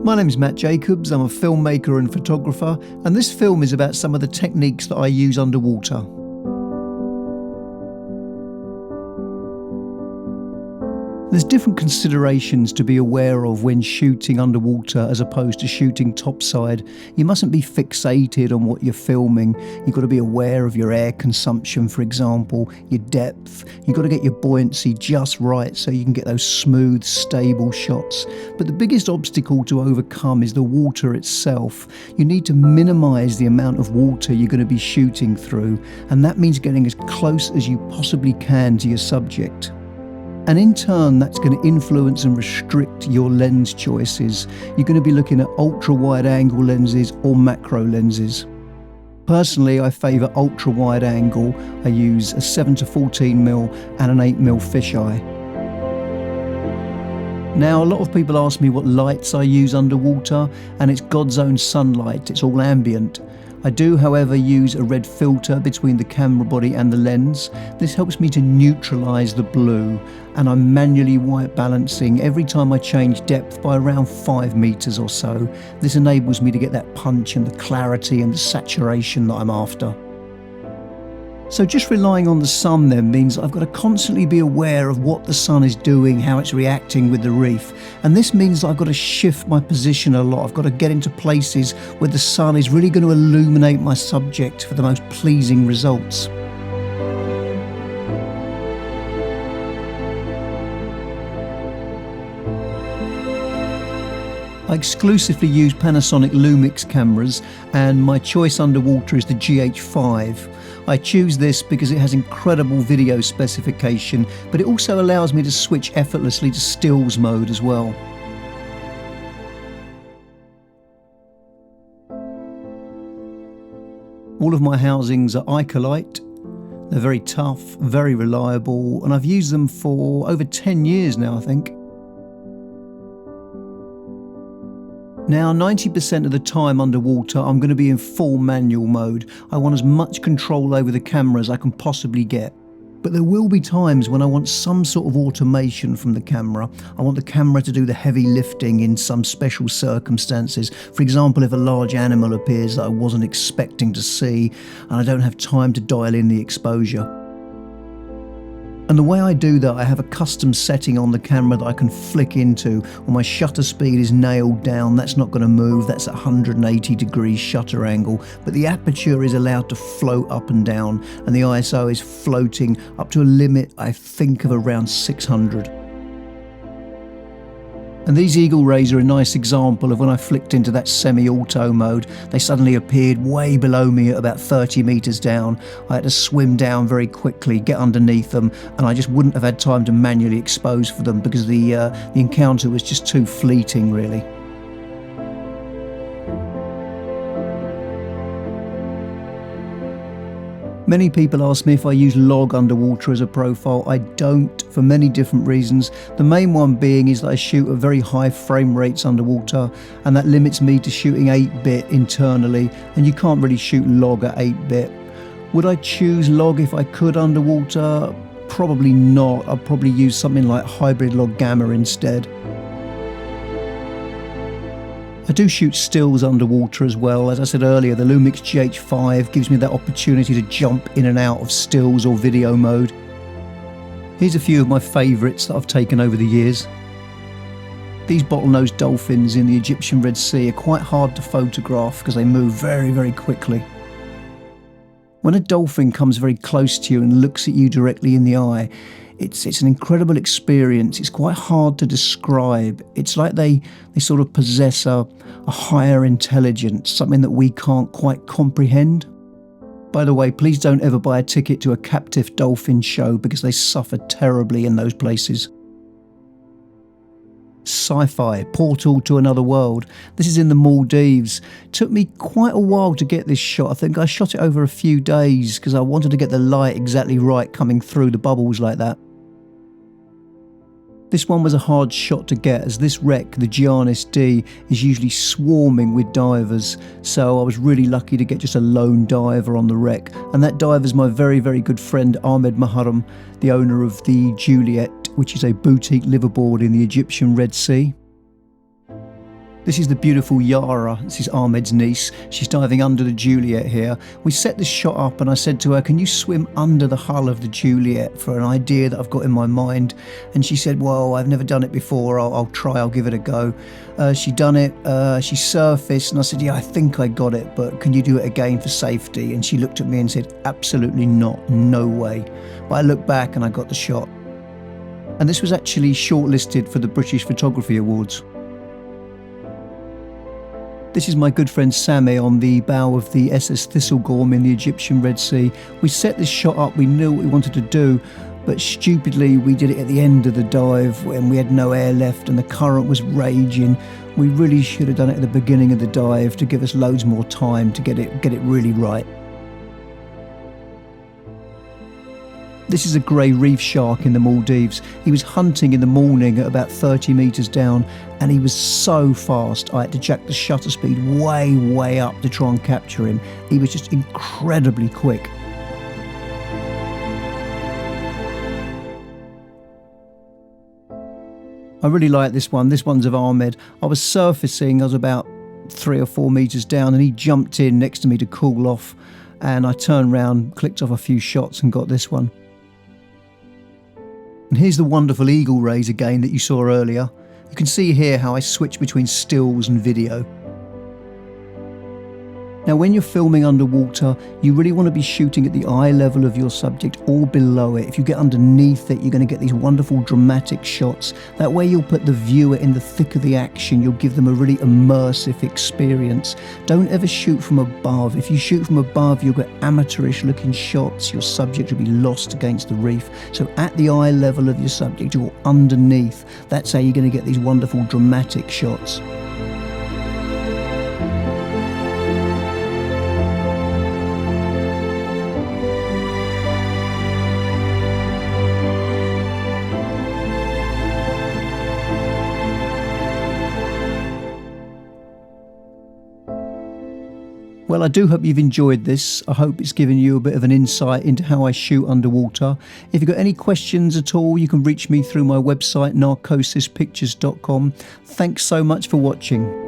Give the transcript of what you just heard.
My name's Matt Jacobs, I'm a filmmaker and photographer, and this film is about some of the techniques that I use underwater. There's different considerations to be aware of when shooting underwater as opposed to shooting topside. You mustn't be fixated on what you're filming. You've got to be aware of your air consumption, for example, your depth. You've got to get your buoyancy just right so you can get those smooth, stable shots. But the biggest obstacle to overcome is the water itself. You need to minimise the amount of water you're going to be shooting through, and that means getting as close as you possibly can to your subject. And in turn, that's going to influence and restrict your lens choices. You're going to be looking at ultra-wide angle lenses or macro lenses. Personally, I favour ultra-wide angle. I use a 7-14mm and an 8mm fisheye. Now, a lot of people ask me what lights I use underwater, and it's God's own sunlight. It's all ambient. I do, however, use a red filter between the camera body and the lens. This helps me to neutralise the blue, and I'm manually white balancing every time I change depth by around 5 meters or so. This enables me to get that punch and the clarity and the saturation that I'm after. So just relying on the sun then means I've got to constantly be aware of what the sun is doing, how it's reacting with the reef. And this means I've got to shift my position a lot. I've got to get into places where the sun is really going to illuminate my subject for the most pleasing results. I exclusively use Panasonic LUMIX cameras, and my choice underwater is the GH5. I choose this because it has incredible video specification, but it also allows me to switch effortlessly to stills mode as well. All of my housings are Icolite. They're very tough, very reliable, and I've used them for over 10 years now, I think. Now, 90% of the time underwater, I'm going to be in full manual mode. I want as much control over the camera as I can possibly get. But there will be times when I want some sort of automation from the camera. I want the camera to do the heavy lifting in some special circumstances. For example, if a large animal appears that I wasn't expecting to see, and I don't have time to dial in the exposure. And the way I do that, I have a custom setting on the camera that I can flick into, where my shutter speed is nailed down. That's not going to move. That's at 180 degrees shutter angle. But the aperture is allowed to float up and down, and the ISO is floating up to a limit, I think, of around 600. And these eagle rays are a nice example of when I flicked into that semi-auto mode, they suddenly appeared way below me at about 30 meters down. I had to swim down very quickly, get underneath them, and I just wouldn't have had time to manually expose for them because the encounter was just too fleeting, really. Many people ask me if I use log underwater as a profile. I don't, for many different reasons. The main one being is that I shoot at very high frame rates underwater, and that limits me to shooting 8-bit internally, and you can't really shoot log at 8-bit. Would I choose log if I could underwater? Probably not. I'd probably use something like hybrid log gamma instead. I do shoot stills underwater as well. As I said earlier, the LUMIX GH5 gives me that opportunity to jump in and out of stills or video mode. Here's a few of my favourites that I've taken over the years. These bottlenose dolphins in the Egyptian Red Sea are quite hard to photograph because they move very, very quickly. When a dolphin comes very close to you and looks at you directly in the eye, it's an incredible experience. It's quite hard to describe. It's like they sort of possess a higher intelligence, something that we can't quite comprehend. By the way, please don't ever buy a ticket to a captive dolphin show because they suffer terribly in those places. Sci-fi, portal to another world. This is in the Maldives. It took me quite a while to get this shot. I think I shot it over a few days because I wanted to get the light exactly right coming through the bubbles like that. This one was a hard shot to get, as this wreck, the Giannis D, is usually swarming with divers, so I was really lucky to get just a lone diver on the wreck, and that diver's my very, very good friend Ahmed Maharam, the owner of the Juliet, which is a boutique liveaboard in the Egyptian Red Sea. This is the beautiful Yara. This is Ahmed's niece. She's diving under the Juliet here. We set this shot up and I said to her, can you swim under the hull of the Juliet for an idea that I've got in my mind? And she said, well, I've never done it before. I'll try, I'll give it a go. She done it, she surfaced and I said, yeah, I think I got it, but can you do it again for safety? And she looked at me and said, absolutely not, no way. But I looked back and I got the shot. And this was actually shortlisted for the British Photography Awards. This is my good friend Sammy on the bow of the SS Thistlegorm in the Egyptian Red Sea. We set this shot up, we knew what we wanted to do, but stupidly we did it at the end of the dive when we had no air left and the current was raging. We really should have done it at the beginning of the dive to give us loads more time to get it really right. This is a grey reef shark in the Maldives. He was hunting in the morning at about 30 metres down and he was so fast I had to jack the shutter speed way up to try and capture him. He was just incredibly quick. I really like this one. This one's of Ahmed. I was surfacing, I was about 3 or 4 metres down and he jumped in next to me to cool off and I turned round, clicked off a few shots and got this one. And here's the wonderful eagle rays again that you saw earlier. You can see here how I switch between stills and video. Now when you're filming underwater, you really want to be shooting at the eye level of your subject or below it. If you get underneath it, you're going to get these wonderful dramatic shots. That way you'll put the viewer in the thick of the action. You'll give them a really immersive experience. Don't ever shoot from above. If you shoot from above, you'll get amateurish looking shots. Your subject will be lost against the reef. So at the eye level of your subject or underneath, that's how you're going to get these wonderful dramatic shots. Well, I do hope you've enjoyed this. I hope it's given you a bit of an insight into how I shoot underwater. If you've got any questions at all, you can reach me through my website, narcosispictures.com. Thanks so much for watching.